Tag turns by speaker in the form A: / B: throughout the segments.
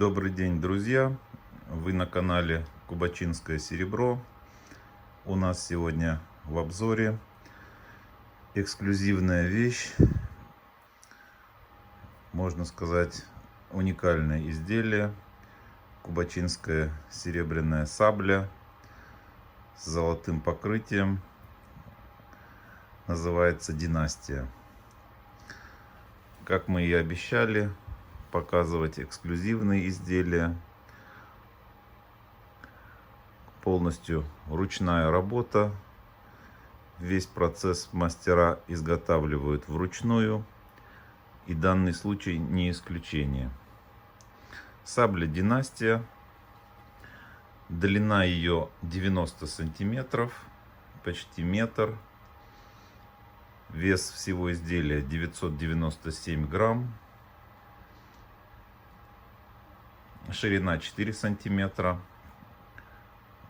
A: Добрый день, друзья! Вы на канале Кубачинское серебро. У нас сегодня в обзоре эксклюзивная вещь, можно сказать, уникальное изделие. Кубачинская серебряная сабля с золотым покрытием. Называется «Династия». Как мы и обещали, показывать эксклюзивные изделия. Полностью ручная работа. Весь процесс мастера изготавливают вручную. И данный случай не исключение. Сабля «Династия». Длина ее 90 сантиметров, почти метр. Вес всего изделия 997 грамм. Ширина 4 сантиметра.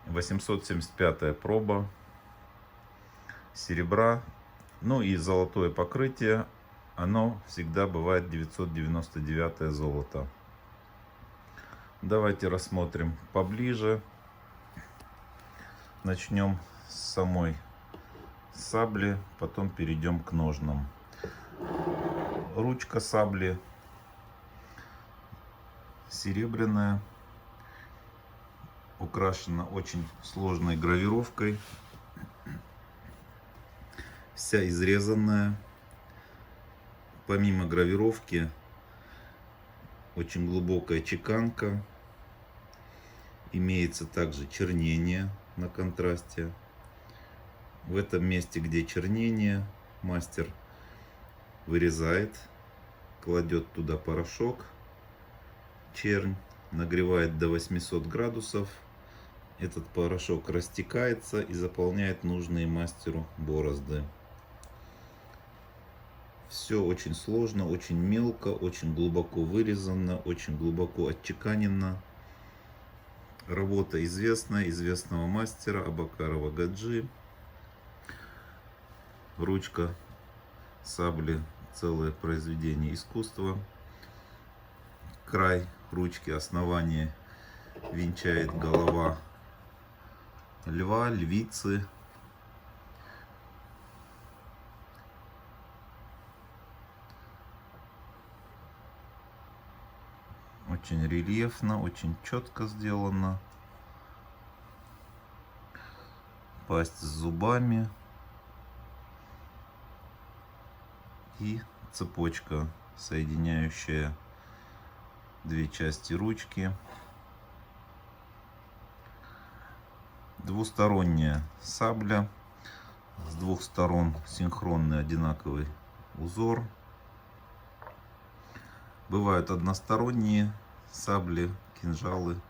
A: 875 проба серебра. Ну и золотое покрытие. Оно всегда бывает 999 золото. Давайте рассмотрим поближе. Начнем с самой сабли, потом перейдем к ножнам. Ручка сабли серебряная, украшена очень сложной гравировкой, вся изрезанная. Помимо гравировки, очень глубокая чеканка, имеется также чернение на контрасте. В этом месте, где чернение, мастер вырезает, кладет туда порошок, чернь, нагревает до 800 градусов. Этот порошок растекается и заполняет нужные мастеру борозды. Все очень сложно, очень мелко, очень глубоко вырезано, очень глубоко отчеканено. Работа известного мастера Абакарова Гаджи. Ручка сабли целое произведение искусства. Край ручки, основание венчает голова льва, львицы. Очень рельефно, очень четко сделано. Пасть с зубами. И цепочка, соединяющая две части ручки. Двусторонняя сабля. С двух сторон синхронный одинаковый узор. Бывают односторонние сабли, кинжалы.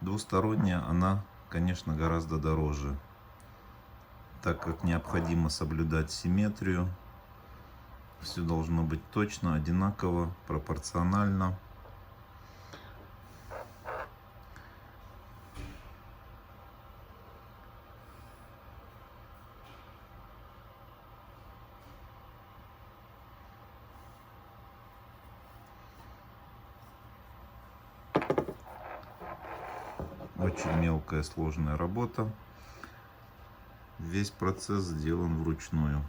A: Двусторонняя она, конечно, гораздо дороже, так как необходимо соблюдать симметрию. Все должно быть точно, одинаково, пропорционально. Очень мелкая, сложная работа. Весь процесс сделан вручную.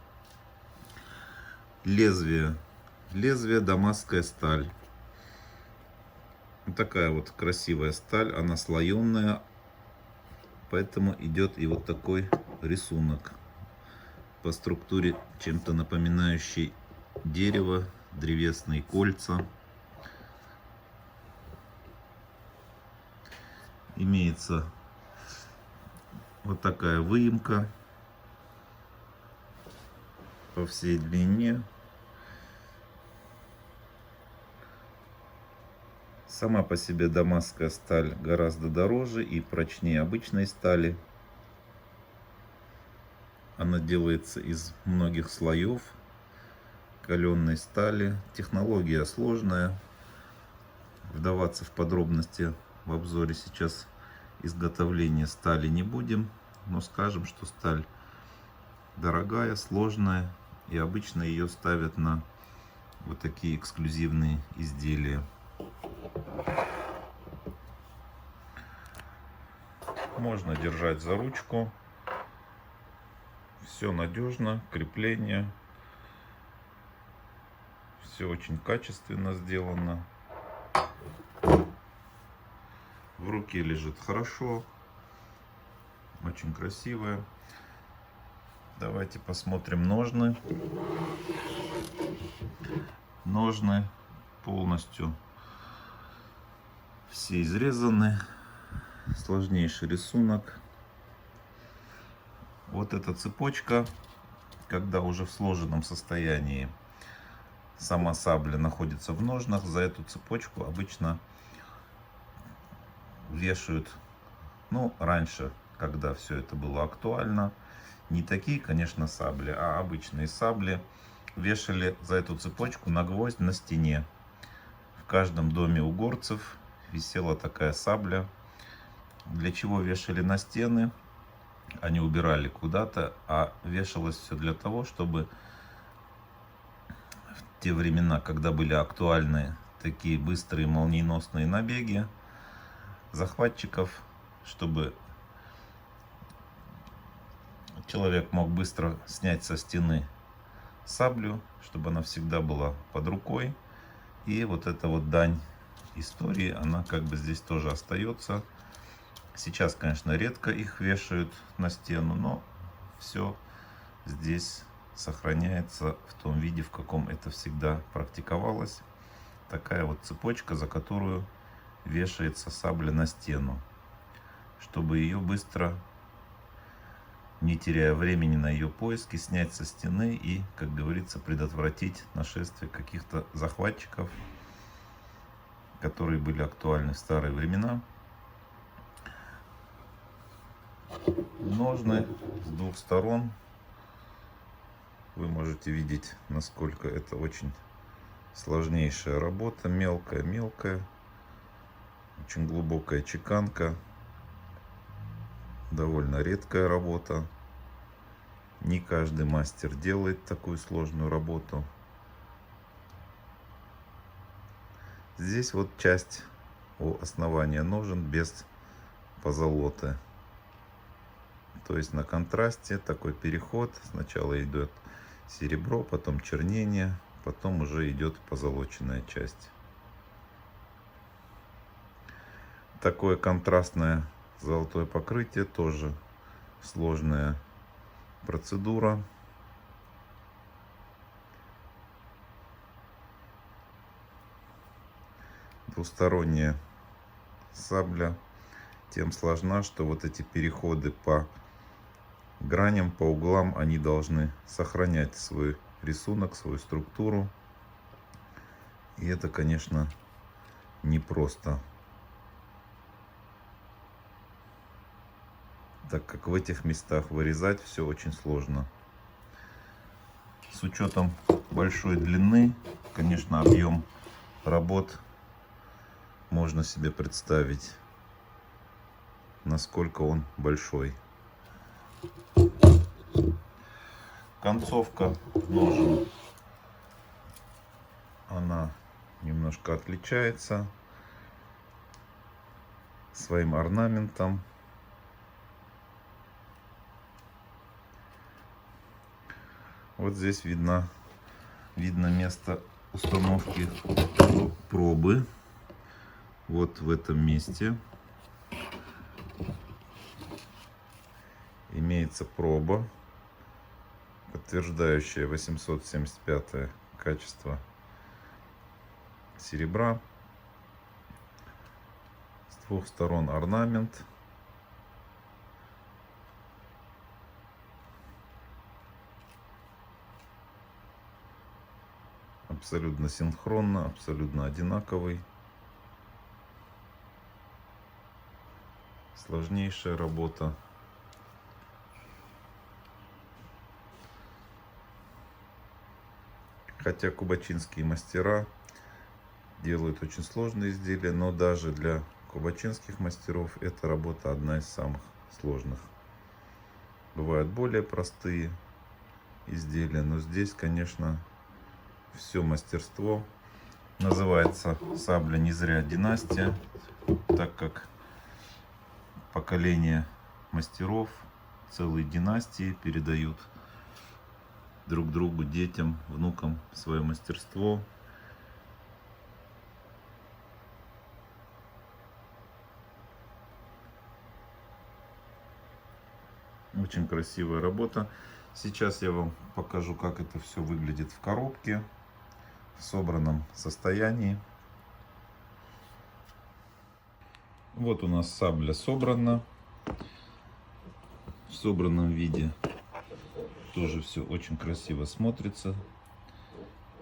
A: Лезвие. Лезвие дамасская сталь. Вот такая вот красивая сталь. Она слоеная. Поэтому идет и вот такой рисунок. По структуре чем-то напоминающий дерево, древесные кольца. Имеется вот такая выемка по всей длине. Сама по себе дамасская сталь гораздо дороже и прочнее обычной стали. Она делается из многих слоев каленой стали. Технология сложная. Вдаваться в подробности в обзоре сейчас изготовления стали не будем, но скажем, что сталь дорогая, сложная, и обычно ее ставят на вот такие эксклюзивные изделия. Можно держать за ручку. Все надежно, крепление. Все очень качественно сделано. В руке лежит хорошо. Очень красивая. Давайте посмотрим ножны. Ножны полностью все изрезаны. Сложнейший рисунок. Вот эта цепочка, когда уже в сложенном состоянии сама сабля находится в ножнах, за эту цепочку обычно вешают, ну, раньше, когда все это было актуально, не такие, конечно, сабли, а обычные сабли вешали за эту цепочку на гвоздь на стене. В каждом доме у горцев висела такая сабля. Для чего вешали на стены? Они убирали куда-то, а вешалось все для того, чтобы в те времена, когда были актуальны такие быстрые молниеносные набеги захватчиков, чтобы человек мог быстро снять со стены саблю, чтобы она всегда была под рукой. И вот эта вот дань истории, она как бы здесь тоже остается. Сейчас, конечно, редко их вешают на стену, но все здесь сохраняется в том виде, в каком это всегда практиковалось. Такая вот цепочка, за которую вешается сабля на стену, чтобы ее быстро, не теряя времени на ее поиски, снять со стены и, как говорится, предотвратить нашествие каких-то захватчиков, которые были актуальны в старые времена. Ножны с двух сторон. Вы можете видеть, насколько это очень сложнейшая работа. Мелкая, очень глубокая чеканка. Довольно редкая работа. Не каждый мастер делает такую сложную работу. Здесь вот часть у основания ножен без позолоты. То есть на контрасте такой переход. Сначала идет серебро, потом чернение, потом уже идет позолоченная часть. Такое контрастное золотое покрытие тоже сложная процедура. Двусторонняя сабля тем сложна, что вот эти переходы по граням, по углам, они должны сохранять свой рисунок, свою структуру. И это, конечно, непросто, так как в этих местах вырезать все очень сложно. С учетом большой длины, конечно, объем работ можно себе представить, насколько он большой. Концовка ножен, она немножко отличается своим орнаментом. Вот здесь видно место установки пробы. Вот в этом месте имеется проба, подтверждающая 875 качество серебра. С двух сторон орнамент. Абсолютно синхронно, абсолютно одинаковый. Сложнейшая работа. Хотя кубачинские мастера делают очень сложные изделия, но даже для кубачинских мастеров эта работа одна из самых сложных. Бывают более простые изделия, но здесь, конечно, все мастерство. Называется сабля не зря династия, так как поколения мастеров, целые династии передают друг другу, детям, внукам свое мастерство. Очень красивая работа. Сейчас я вам покажу, как это все выглядит в коробке, в собранном состоянии. Вот у нас сабля собрана в собранном виде. Тоже все очень красиво смотрится.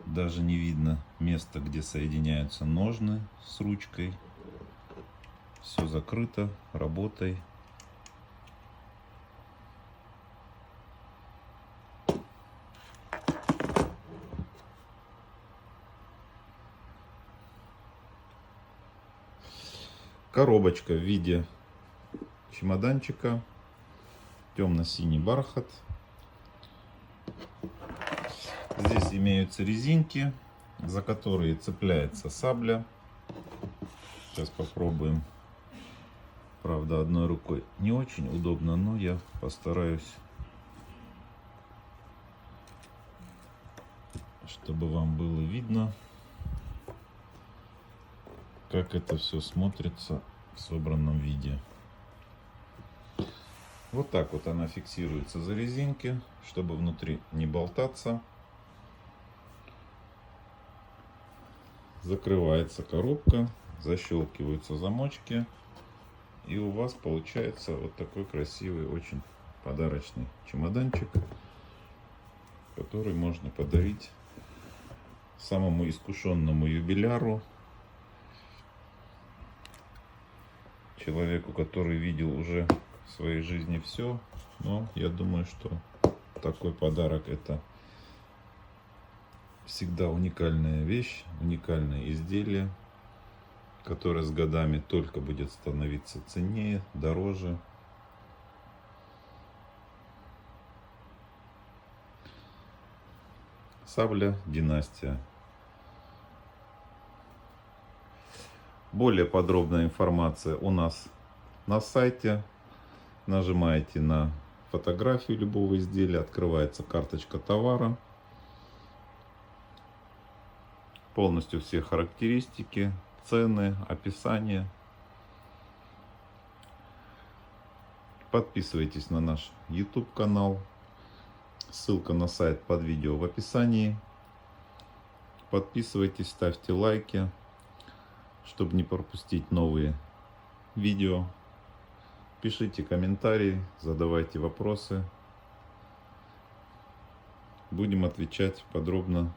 A: Даже не видно места, где соединяются ножны с ручкой. Все закрыто работой. Коробочка в виде чемоданчика, темно-синий бархат. Здесь имеются резинки, за которые цепляется сабля. Сейчас попробуем. Правда, одной рукой не очень удобно, но я постараюсь, чтобы вам было видно, как это все смотрится в собранном виде. Вот так вот она фиксируется за резинки, чтобы внутри не болтаться. Закрывается коробка, защелкиваются замочки, и у вас получается вот такой красивый, очень подарочный чемоданчик, который можно подарить самому искушенному юбиляру, человеку, который видел уже в своей жизни все. Но я думаю, что такой подарок — это всегда уникальная вещь, уникальное изделие, которое с годами только будет становиться ценнее, дороже. Сабля династия. Более подробная информация у нас на сайте. Нажимаете на фотографию любого изделия, открывается карточка товара. Полностью все характеристики, цены, описание. Подписывайтесь на наш YouTube канал. Ссылка на сайт под видео в описании. Подписывайтесь, ставьте лайки, чтобы не пропустить новые видео. Пишите комментарии, задавайте вопросы. Будем отвечать подробно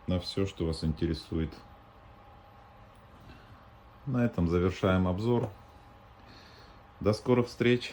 A: на все, что вас интересует. На этом завершаем обзор. До скорых встреч!